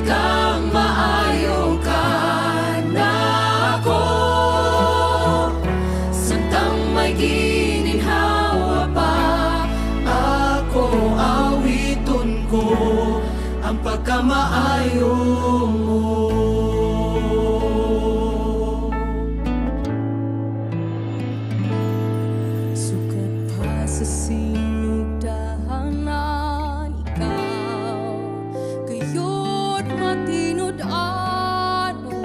kang maayo ka na ako. Santang may gininhawa pa ako, awiton ko ang pagkamaayo mo. Sukat pa sa sinugdahanan ikaw, kayo't matinod ano.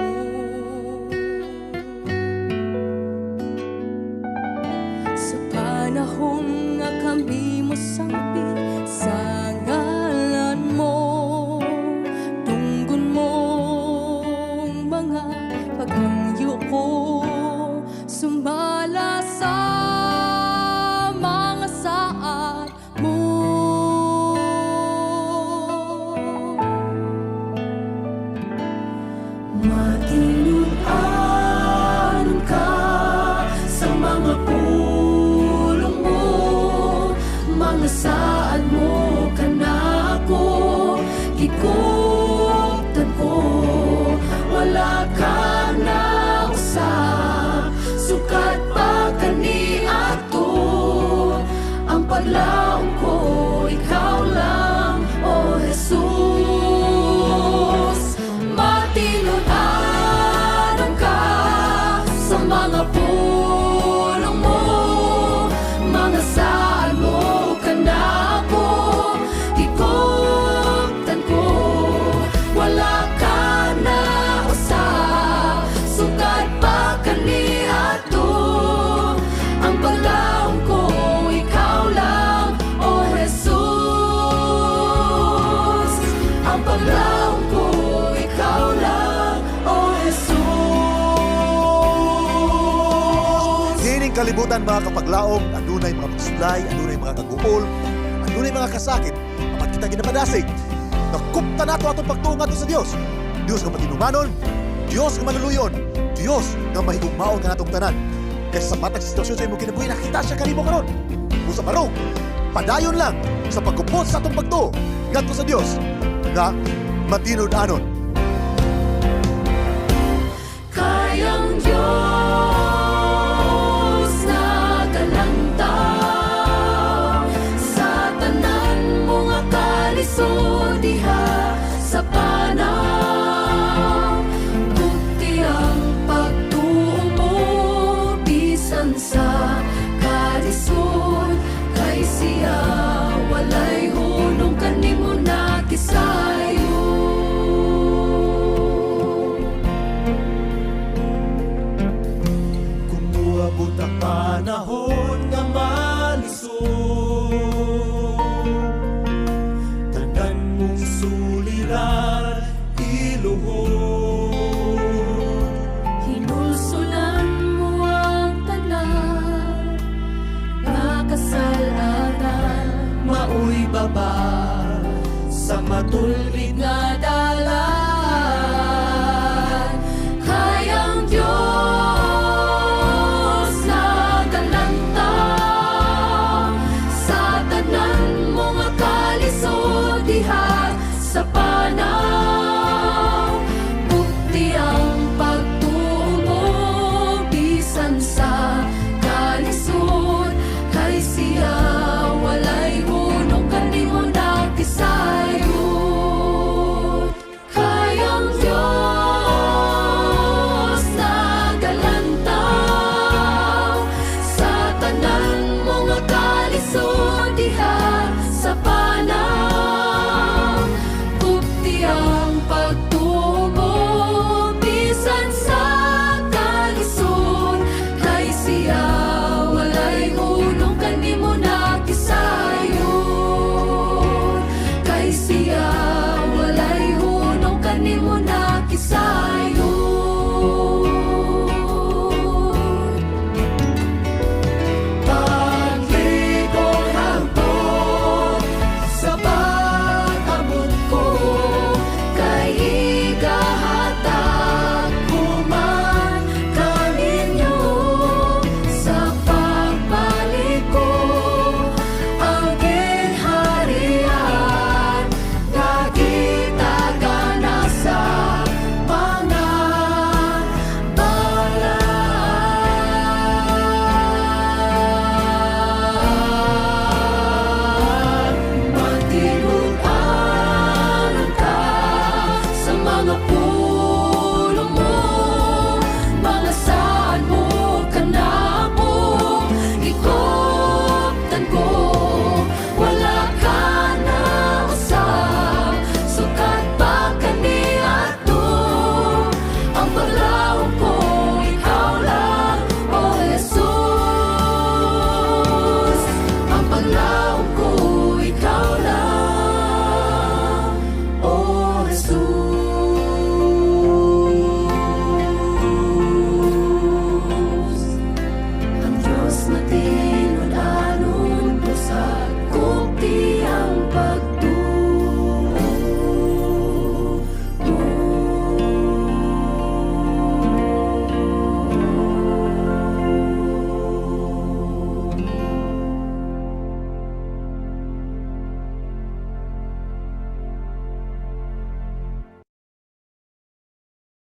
Sa panahon nga kami mo sangpit sa ngalan mo, tunggon mong mga paghangyo ko, sumala sa mga saad mo. Matinudanan ka sa mga pulong mo, mga saad mo ka na ako, gikuptan ko, wala ka na usab, sukat pa kani ato, ang paglaom ko, ikaw lang, O Jesus. Matinudanan ka sa mga pulong mo, mga saad mo ka na ako, gikuptan ko, wala ka na usab, sukat pa kani ato, ang paglaom ko, ikaw lang, O Jesus. Ang paglaom ko, ikaw lang, O Jesus. Kining kalibutan mga kapaglaom, adunay mga pagsulay, adunay mga kaguol, adunay mga kasakit, apat kita ginapadasig. Nakupta nato atong pagtuong ato sa Dios. Dios nga matinumanon, Dios nga manuluyon, Dios nga mahigugmaon nga natong tanan. Kaya sa matag sitwasyon sa imong kinabuhi, nakita siya kanimo karon. Kung sa parong, padayon lang sa pagkupot sa atong pagtuo ngadto sa Dios nga matinud-anon. Kayang Diyos na galantaw sa tanan mga kalisod diha sa panaw. Buti ang pagtuo mo bisan sa kalisod, kay siya walay hunong kanimo na kisayo. Kumuabot ang panahon nga malisod, tanan mong suliran iluhod. Hinulsulan mo ang tanan nga kasalanan, Maoy baba sa matulid nga dalan. Hayang Diyos na galantaw sa tanan mga kalisod diha sa panaw. Bukti ang pagtuo mo bisan sa kalisod, kay siya walay hunong kanimo na kisayod. Kayang Diyos na galantaw sa tanan mga kalisod diha sa panaw. Bukti ang pagtuo mo bisan sa kalisod, kay siya walay hunong kanimo na kisayod, kay siya